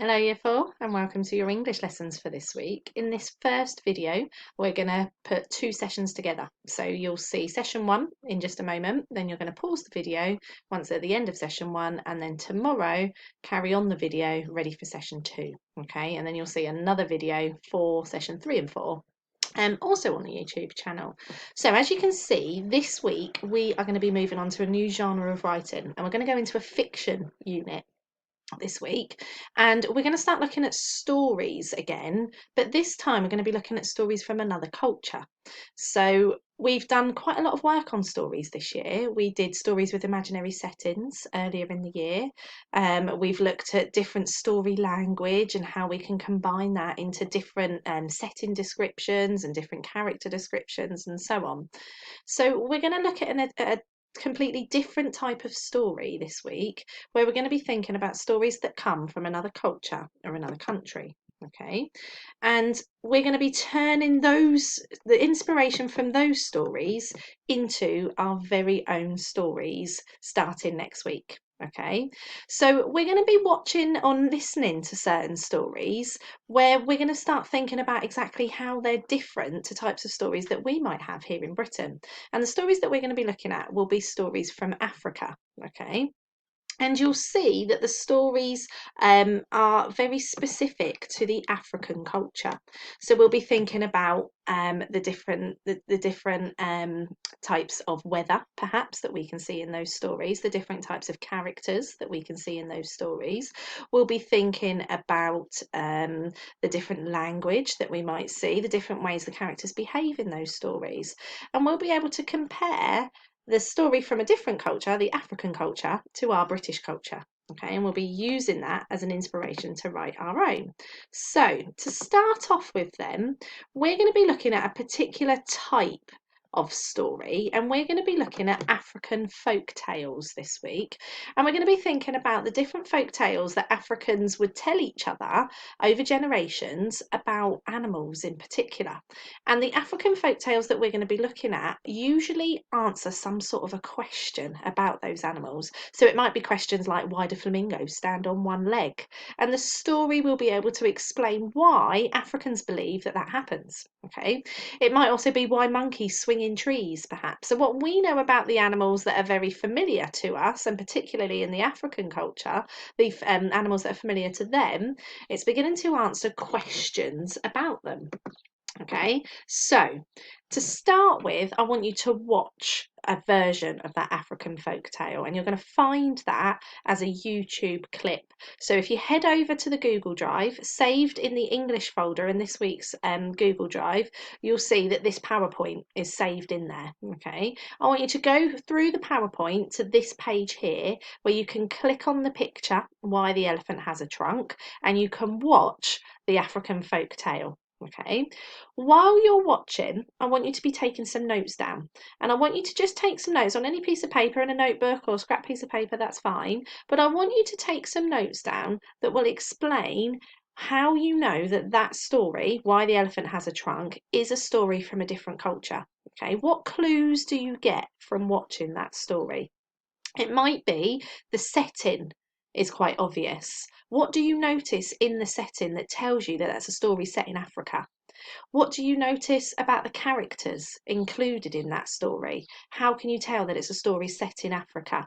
Hello Year 4 and welcome to your English lessons for this week. In this first video we're going to put two sessions together. So you'll see session 1 in just a moment, then you're going to pause the video once at the end of session 1 and then tomorrow carry on the video ready for session 2. Okay, and then you'll see another video for session 3 and 4. Also on the YouTube channel. So as you can see, this week we are going to be moving on to a new genre of writing and we're going to go into a fiction unit this week, and we're going to start looking at stories again, but this time we're going to be looking at stories from another culture. So we've done quite a lot of work on stories this year. We did stories with imaginary settings earlier in the year. We've looked at different story language and how we can combine that into different setting descriptions and different character descriptions and so on. So we're going to look at a completely different type of story this week, where we're going to be thinking about stories that come from another culture or another country. Okay, and we're going to be turning the inspiration from those stories into our very own stories starting next week. Okay, so we're going to be watching or listening to certain stories where we're going to start thinking about exactly how they're different to types of stories that we might have here in Britain. And the stories that we're going to be looking at will be stories from Africa. Okay, and you'll see that the stories are very specific to the African culture. So we'll be thinking about the different types of weather, perhaps, that we can see in those stories, the different types of characters that we can see in those stories. We'll be thinking about the different language that we might see, the different ways the characters behave in those stories. And we'll be able to compare the story from a different culture, the African culture, to our British culture. Okay, and we'll be using that as an inspiration to write our own. So, to start off with, then, we're going to be looking at a particular type of story, and we're going to be looking at African folk tales this week. And we're going to be thinking about the different folk tales that Africans would tell each other over generations about animals in particular. And the African folk tales that we're going to be looking at usually answer some sort of a question about those animals. So it might be questions like, why do flamingos stand on one leg? And the story will be able to explain why Africans believe that that happens. Okay, it might also be why monkeys swing in trees, perhaps. So what we know about the animals that are very familiar to us, and particularly in the African culture, the animals that are familiar to them, it's beginning to answer questions about them. Okay, so to start with, I want you to watch a version of that African folk tale, and you're going to find that as a YouTube clip. So if you head over to the Google Drive, saved in the English folder in this week's Google Drive, you'll see that this PowerPoint is saved in there. Okay, I want you to go through the PowerPoint to this page here, where you can click on the picture, Why the Elephant Has a Trunk, and you can watch the African folk tale. Okay, while you're watching, I want you to be taking some notes down, and I want you to just take some notes on any piece of paper in a notebook or scrap piece of paper, that's fine, but I want you to take some notes down that will explain how you know that that story, Why the Elephant Has a Trunk, is a story from a different culture. Okay, what clues do you get from watching that story? It might be the setting is quite obvious. What do you notice in the setting that tells you that that's a story set in Africa? What do you notice about the characters included in that story? How can you tell that it's a story set in Africa?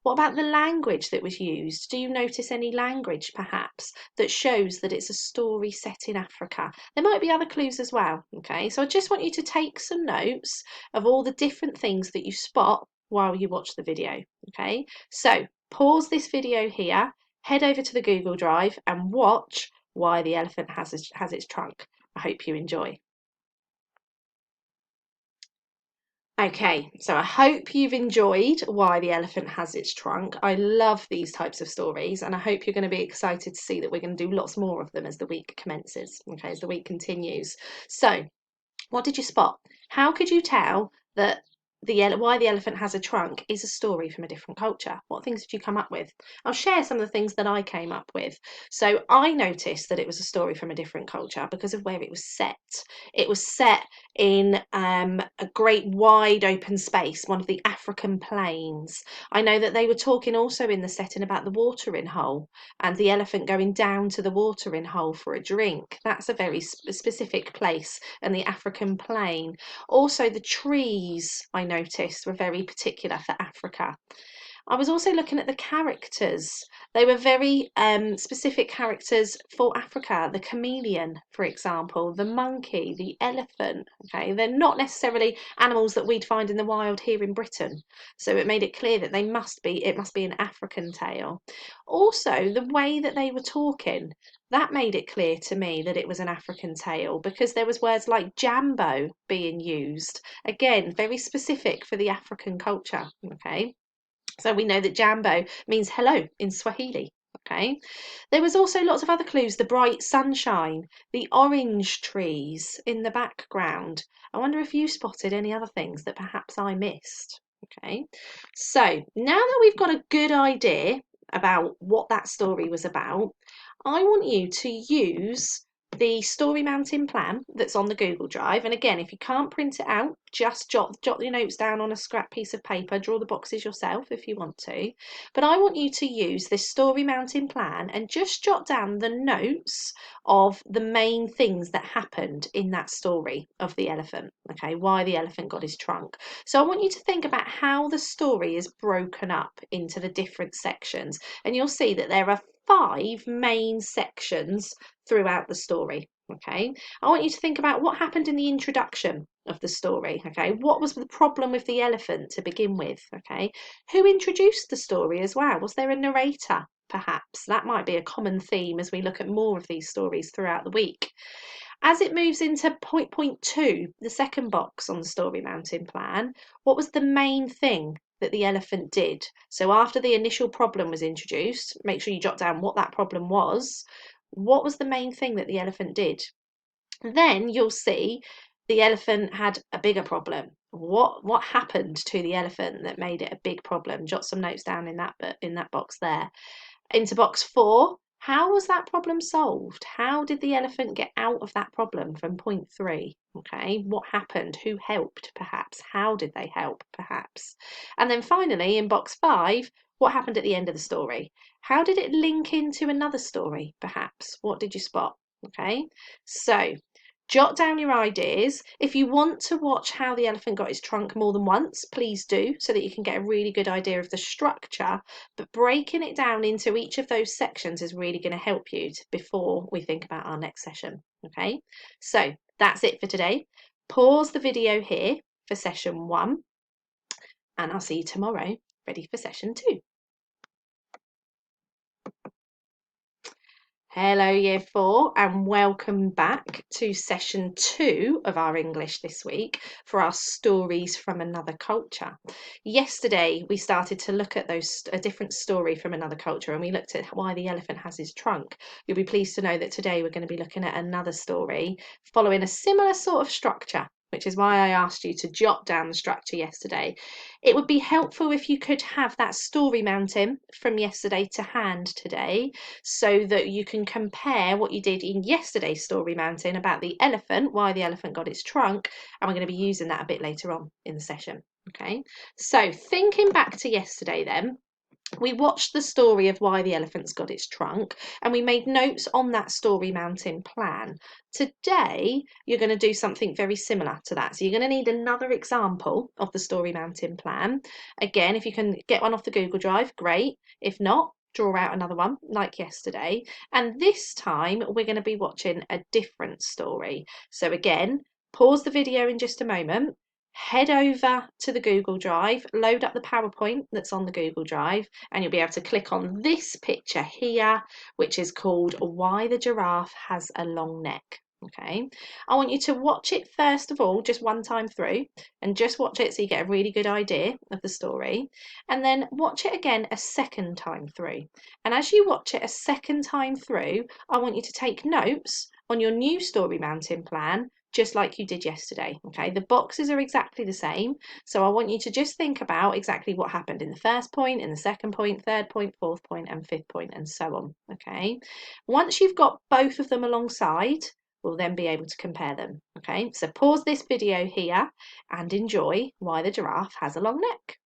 What about the language that was used? Do you notice any language perhaps that shows that it's a story set in Africa? There might be other clues as well, okay? So I just want you to take some notes of all the different things that you spot while you watch the video, okay? So pause this video here, head over to the Google Drive and watch Why the Elephant Has its Trunk. I hope you enjoy. Okay, so I hope you've enjoyed Why the Elephant Has Its Trunk. I love these types of stories, and I hope you're going to be excited to see that we're going to do lots more of them as the week commences, okay, as the week continues. So, what did you spot? How could you tell that Why the Elephant Has a Trunk is a story from a different culture. What things did you come up with? I'll share some of the things that I came up with. So I noticed that it was a story from a different culture because of where it was set. It was set in a great wide open space, one of the African plains. I know that they were talking also in the setting about the watering hole and the elephant going down to the watering hole for a drink. That's a very specific place, and the African plain. Also, the trees I noticed were very particular for Africa. I was also looking at the characters. They were very specific characters for Africa. The chameleon, for example, the monkey, the elephant. Okay, they're not necessarily animals that we'd find in the wild here in Britain. So it made it clear that it must be an African tale. Also, the way that they were talking, that made it clear to me that it was an African tale because there was words like jambo being used. Again, very specific for the African culture. Okay. So we know that jambo means hello in Swahili. Okay. There was also lots of other clues: the bright sunshine, the orange trees in the background. I wonder if you spotted any other things that perhaps I missed. Okay. So now that we've got a good idea about what that story was about, I want you to use the Story Mountain plan that's on the Google Drive. And again, if you can't print it out, just jot your notes down on a scrap piece of paper, draw the boxes yourself if you want to. But I want you to use this Story Mountain plan and just jot down the notes of the main things that happened in that story of the elephant, okay, why the elephant got his trunk. So I want you to think about how the story is broken up into the different sections, and you'll see that there are 5 main sections throughout the story. Okay, I want you to think about what happened in the introduction of the story. Okay, what was the problem with the elephant to begin with? Okay, who introduced the story as well? Was there a narrator? Perhaps that might be a common theme as we look at more of these stories throughout the week. As it moves into point 2, the second box on the Story Mountain plan, what was the main thing that the elephant did? So after the initial problem was introduced, make sure you jot down what that problem was. What was the main thing that the elephant did? Then you'll see the elephant had a bigger problem. What happened to the elephant that made it a big problem? Jot some notes down in that box there. Into box 4, how was that problem solved? How did the elephant get out of that problem from point 3? Okay, what happened? Who helped, perhaps? How did they help, perhaps? And then finally, in box 5, what happened at the end of the story? How did it link into another story, perhaps? What did you spot? Okay, so jot down your ideas. If you want to watch How the Elephant Got His Trunk more than once, please do, so that you can get a really good idea of the structure. But breaking it down into each of those sections is really going to help you before we think about our next session. Okay, so that's it for today. Pause the video here for session 1, and I'll see you tomorrow ready for session 2. Hello Year 4 and welcome back to session 2 of our English this week for our stories from another culture. Yesterday we started to look at a different story from another culture, and we looked at why the elephant has his trunk. You'll be pleased to know that today we're going to be looking at another story following a similar sort of structure, which is why I asked you to jot down the structure yesterday. It would be helpful if you could have that Story Mountain from yesterday to hand today, so that you can compare what you did in yesterday's Story Mountain about the elephant, why the elephant got its trunk, and we're going to be using that a bit later on in the session. Okay, so thinking back to yesterday then, we watched the story of why the elephant's got its trunk, and we made notes on that Story Mountain plan. Today, you're going to do something very similar to that. So you're going to need another example of the Story Mountain plan. Again, if you can get one off the Google Drive, great. If not, draw out another one like yesterday. And this time, we're going to be watching a different story. So again, pause the video in just a moment. Head over to the Google Drive, load up the PowerPoint that's on the Google Drive, and you'll be able to click on this picture here, which is called Why the Giraffe Has a Long Neck. Okay, I want you to watch it first of all, just one time through, and just watch it so you get a really good idea of the story, and then watch it again a second time through. And as you watch it a second time through, I want you to take notes on your new Story Mountain plan just like you did yesterday. Okay, the boxes are exactly the same. So I want you to just think about exactly what happened in the first point, in the second point, third point, fourth point, and fifth point, and so on. Okay, once you've got both of them alongside, we'll then be able to compare them. Okay, so pause this video here and enjoy why the giraffe has a long neck.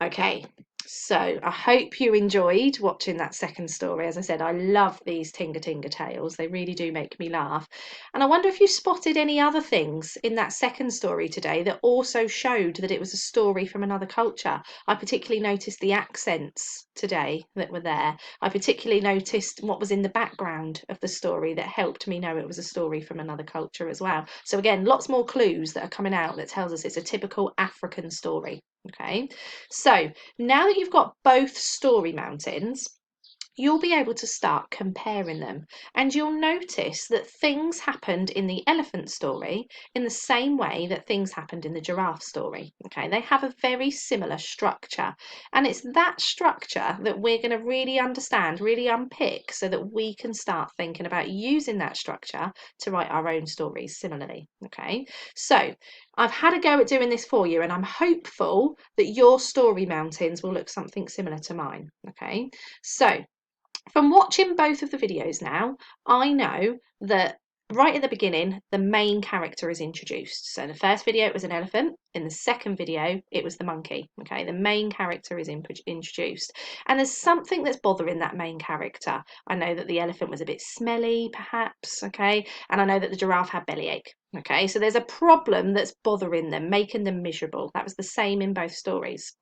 Okay, so I hope you enjoyed watching that second story. As I said, I love these Tinga Tinga tales. They really do make me laugh. And I wonder if you spotted any other things in that second story today that also showed that it was a story from another culture. I particularly noticed the accents today that were there. I particularly noticed what was in the background of the story that helped me know it was a story from another culture as well. So again, lots more clues that are coming out that tells us it's a typical African story. Okay, so now that you've got both story mountains, you'll be able to start comparing them, and you'll notice that things happened in the elephant story in the same way that things happened in the giraffe story. Okay, they have a very similar structure, and it's that structure that we're going to really understand, really unpick, so that we can start thinking about using that structure to write our own stories similarly. Okay, so I've had a go at doing this for you, and I'm hopeful that your story mountains will look something similar to mine. Okay, so from watching both of the videos now, I know that right at the beginning, the main character is introduced. So the first video, it was an elephant. In the second video, it was the monkey. Okay, the main character is introduced. And there's something that's bothering that main character. I know that the elephant was a bit smelly, perhaps, okay? And I know that the giraffe had bellyache. Okay, so there's a problem that's bothering them, making them miserable. That was the same in both stories.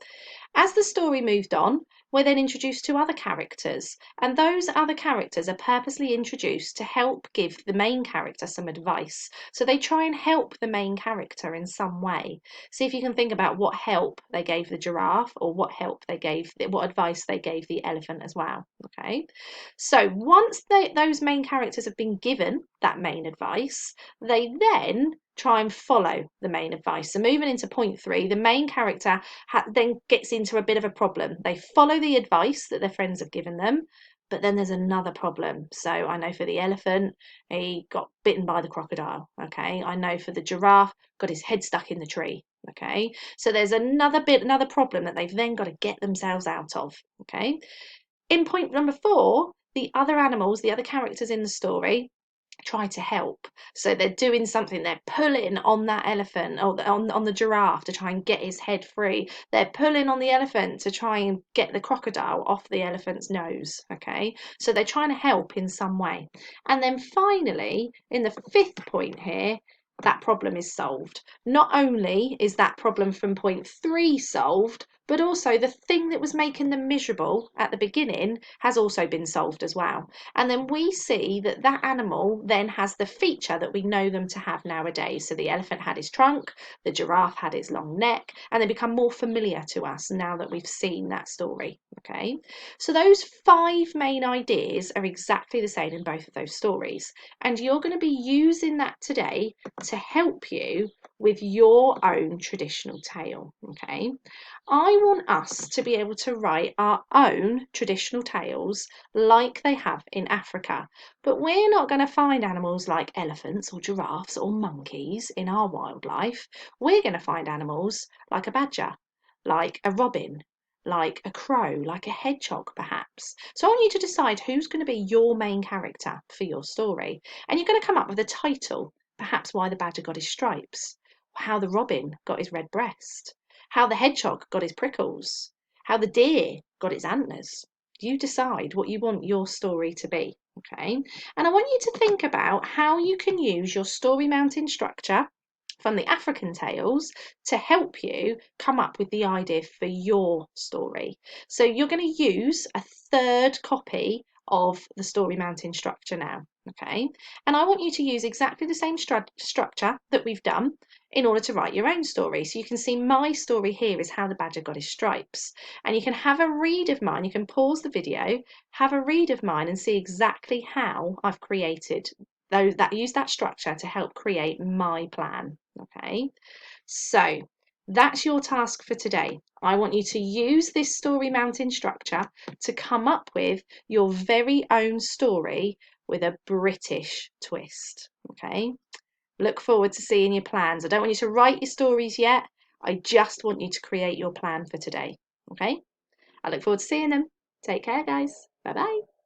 As the story moved on, we're then introduced to other characters, and those other characters are purposely introduced to help give the main character some advice. So they try and help the main character in some way. See if you can think about what help they gave the giraffe, or what advice they gave the elephant as well. Okay, so once those main characters have been given that main advice, they then try and follow the main advice. So moving into point 3, the main character then gets into a bit of a problem. They follow the advice that their friends have given them, but then there's another problem. So I know for the elephant, he got bitten by the crocodile. Okay, I know for the giraffe, got his head stuck in the tree. Okay, so there's another problem that they've then got to get themselves out of. Okay, in point number 4, the other animals, the other characters in the story, try to help. So they're doing something, they're pulling on that elephant, or on the giraffe, to try and get his head free. They're pulling on the elephant to try and get the crocodile off the elephant's nose. Okay, so they're trying to help in some way. And then finally, in the 5th point here, that problem is solved. Not only is that problem from point 3 solved, but also the thing that was making them miserable at the beginning has also been solved as well. And then we see that that animal then has the feature that we know them to have nowadays. So the elephant had his trunk, the giraffe had his long neck, and they become more familiar to us now that we've seen that story. Okay, so those 5 main ideas are exactly the same in both of those stories, and you're going to be using that today to help you with your own traditional tale. Okay, I want us to be able to write our own traditional tales like they have in Africa, but we're not going to find animals like elephants or giraffes or monkeys in our wildlife. We're going to find animals like a badger, like a robin, like a crow, like a hedgehog perhaps. So I want you to decide who's going to be your main character for your story, and you're going to come up with a title, perhaps why the badger got his stripes, how the robin got his red breast, how the hedgehog got his prickles, how the deer got its antlers. You decide what you want your story to be, okay? And I want you to think about how you can use your story mountain structure from the African tales to help you come up with the idea for your story. So you're going to use a 3rd copy of the story mountain structure now, okay? And I want you to use exactly the same structure that we've done in order to write your own story. So you can see my story here is how the badger got his stripes, and you can have a read of mine. You can pause the video, have a read of mine, and see exactly how I've created use that structure to help create my plan. Okay, so That's your task for today. I want you to use this story mountain structure to come up with your very own story with a British twist. Okay, look forward to seeing your plans. I don't want you to write your stories yet. I just want you to create your plan for today. Okay, I look forward to seeing them. Take care, guys. Bye bye.